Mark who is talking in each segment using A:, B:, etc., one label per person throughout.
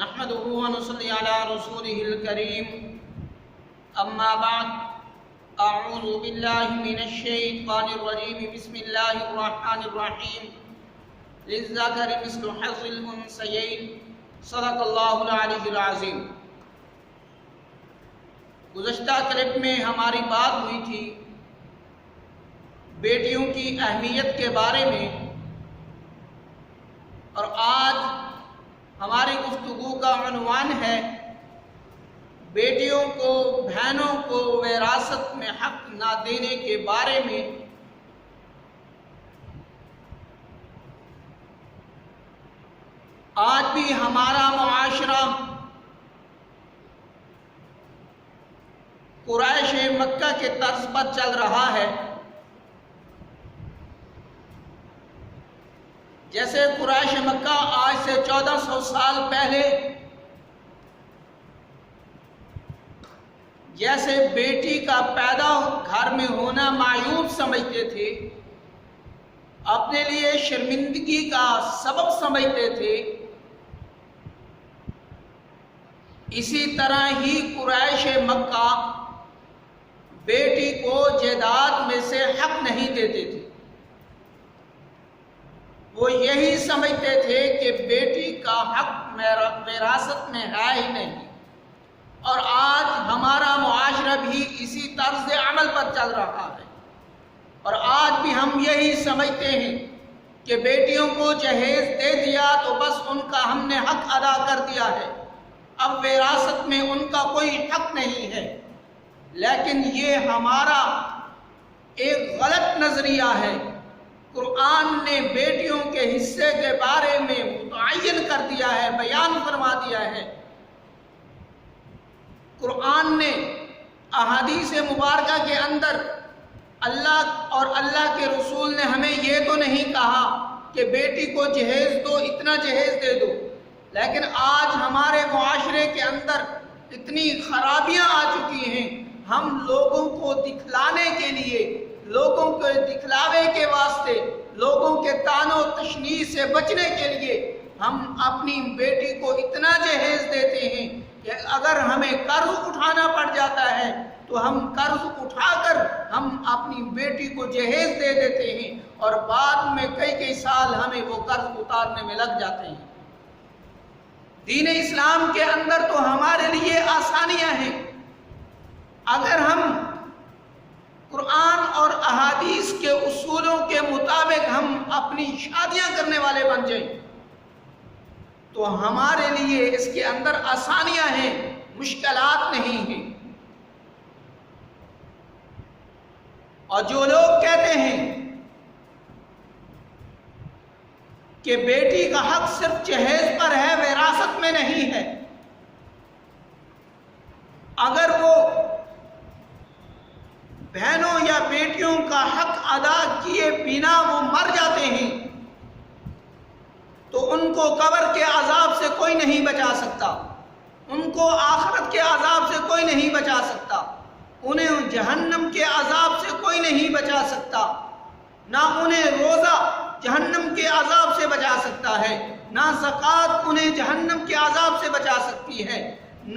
A: نحمده ونصلي على رسوله الكريم أما بعد أعوذ بالله من الشيطان الرجيم بسم الله الرحمن الرحيم للذكر مثل حظ الأنثيين صدق اللہ العلی العظیم۔ گزشتہ کلپ میں ہماری بات ہوئی تھی بیٹیوں کی اہمیت کے بارے میں، اور آج ہماری گفتگو کا عنوان ہے بیٹیوں کو بہنوں کو وراثت میں حق نہ دینے کے بارے میں۔ آج بھی ہمارا معاشرہ قریش مکہ کے طرز پر چل رہا ہے۔ جیسے قریش مکہ آج سے 1400 سال پہلے جیسے بیٹی کا پیدا گھر میں ہونا معیوب سمجھتے تھے، اپنے لیے شرمندگی کا سبب سمجھتے تھے، اسی طرح ہی قریش مکہ بیٹی کو جائیداد میں سے حق نہیں دیتے تھے۔ وہ یہی سمجھتے تھے کہ بیٹی کا حق وراثت میں ہے ہی نہیں، اور آج ہمارا معاشرہ بھی اسی طرز عمل پر چل رہا ہے، اور آج بھی ہم یہی سمجھتے ہیں کہ بیٹیوں کو جہیز دے دیا تو بس ان کا ہم نے حق ادا کر دیا ہے، اب وراثت میں ان کا کوئی حق نہیں ہے۔ لیکن یہ ہمارا ایک غلط نظریہ ہے۔ قرآن نے بیٹیوں کے حصے کے بارے میں متعین کر دیا ہے، بیان فرما دیا ہے۔ قرآن نے احادیث مبارکہ کے اندر اللہ اور اللہ کے رسول نے ہمیں یہ تو نہیں کہا کہ بیٹی کو جہیز دو، اتنا جہیز دے دو، لیکن آج ہمارے معاشرے کے اندر اتنی خرابیاں آ چکی ہیں، ہم لوگوں کو دکھلانے کے لیے، لوگوں کے دکھلاوے کے واسطے، لوگوں کے طعن و تشنیع سے بچنے کے لیے ہم اپنی بیٹی کو اتنا جہیز دیتے ہیں کہ اگر ہمیں قرض اٹھانا پڑ جاتا ہے تو ہم قرض اٹھا کر ہم اپنی بیٹی کو جہیز دے دیتے ہیں، اور بعد میں کئی سال ہمیں وہ قرض اتارنے میں لگ جاتے ہیں۔ دین اسلام کے اندر تو ہمارے لیے آسانیاں ہیں۔ اگر ہم قرآن اور احادیث کے اصولوں کے مطابق ہم اپنی شادیاں کرنے والے بن جائیں تو ہمارے لیے اس کے اندر آسانیاں ہیں، مشکلات نہیں ہیں۔ اور جو لوگ کہتے ہیں کہ بیٹی کا حق صرف جہیز پر ہے، وراثت میں نہیں ہے، اگر وہ بہنوں یا بیٹیوں کا حق ادا کیے بنا وہ مر جاتے ہیں تو ان کو قبر کے عذاب سے کوئی نہیں بچا سکتا، ان کو آخرت کے عذاب سے کوئی نہیں بچا سکتا، انہیں جہنم کے عذاب سے کوئی نہیں بچا سکتا، نہ انہیں روزہ جہنم کے عذاب سے بچا سکتا ہے، نہ زکوٰۃ انہیں جہنم کے عذاب سے بچا سکتی ہے،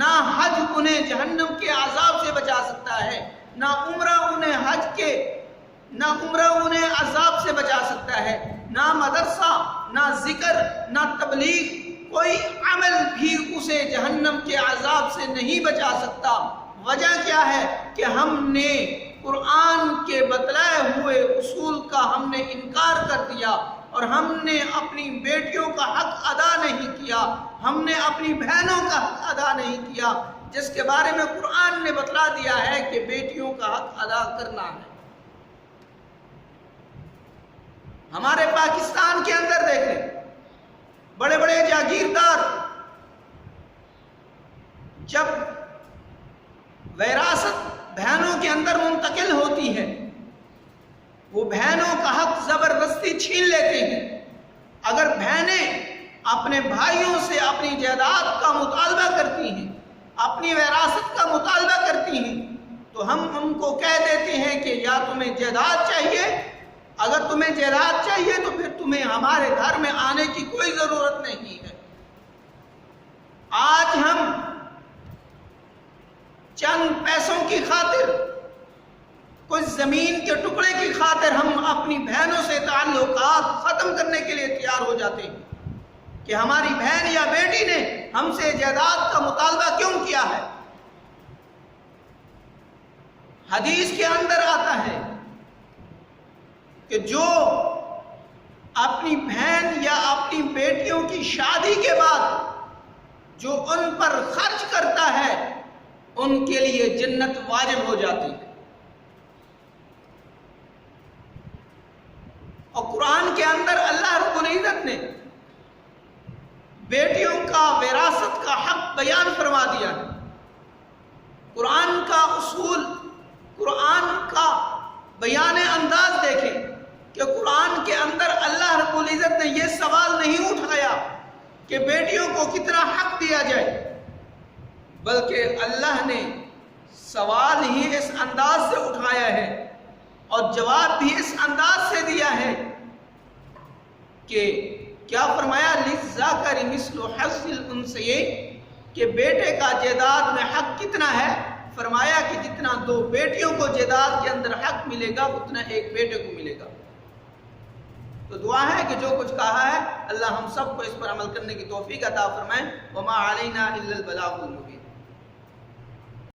A: نہ حج انہیں جہنم کے عذاب سے بچا سکتا ہے، نہ عمرہ انہیں عذاب سے بچا سکتا ہے، نہ مدرسہ، نہ ذکر، نہ تبلیغ، کوئی عمل بھی اسے جہنم کے عذاب سے نہیں بچا سکتا۔ وجہ کیا ہے کہ ہم نے قرآن کے بتلائے ہوئے اصول کا ہم نے انکار کر دیا، اور ہم نے اپنی بیٹیوں کا حق ادا نہیں کیا، ہم نے اپنی بہنوں کا حق ادا نہیں کیا، جس کے بارے میں قرآن نے بتلا دیا ہے کہ بیٹیوں کا حق ادا کرنا ہے۔ ہمارے پاکستان کے اندر دیکھیں، بڑے بڑے جاگیردار جب وراثت بہنوں کے اندر منتقل ہوتی ہے، وہ بہنوں کا حق زبردستی چھین لیتے ہیں۔ اگر بہنیں اپنے بھائیوں سے اپنی جائیداد کا مطالبہ کرتی ہیں، اپنی وراثت کا مطالبہ کرتی ہیں، تو ہم ان کو کہہ دیتے ہیں کہ یا تمہیں جائیداد چاہیے، اگر تمہیں جائیداد چاہیے تو پھر تمہیں ہمارے گھر میں آنے کی کوئی ضرورت نہیں ہے۔ آج ہم چند پیسوں کی خاطر، کچھ زمین کے ٹکڑے کی خاطر ہم اپنی بہنوں سے تعلقات ختم کرنے کے لیے تیار ہو جاتے ہیں کہ ہماری بہن یا بیٹی نے ہم سے جائیداد کا مطالبہ کیوں کیا ہے۔ حدیث کے اندر آتا ہے کہ جو اپنی بہن یا اپنی بیٹیوں کی شادی کے بعد جو ان پر خرچ کرتا ہے ان کے لیے جنت واجب ہو جاتی ہے۔ اور قرآن کے اندر اللہ رب العزت نے بیٹیوں کا وراثت کا حق بیان فرما دیا ہے۔ قرآن کا اصول، قرآن کا بیان انداز دیکھیں کہ قرآن کے اندر اللہ رب العزت نے یہ سوال نہیں اٹھایا کہ بیٹیوں کو کتنا حق دیا جائے، بلکہ اللہ نے سوال ہی اس انداز سے اٹھایا ہے اور جواب بھی اس انداز سے دیا ہے کہ کیا فرمایا، لِلذَّكَرِ مِثْلُ حَظِّ الْأُنثَيَيْنِ، کہ بیٹے کا جائیداد میں حق کتنا ہے؟ فرمایا کہ جتنا دو بیٹیوں کو جائیداد کے اندر حق ملے گا اتنا ایک بیٹے کو ملے گا۔ تو دعا ہے کہ جو کچھ کہا ہے اللہ ہم سب کو اس پر عمل کرنے کی توفیق عطا فرمائے۔ وَمَا عَلَيْنَا إِلَّا الْبَلَاغُ الْمُبِينُ۔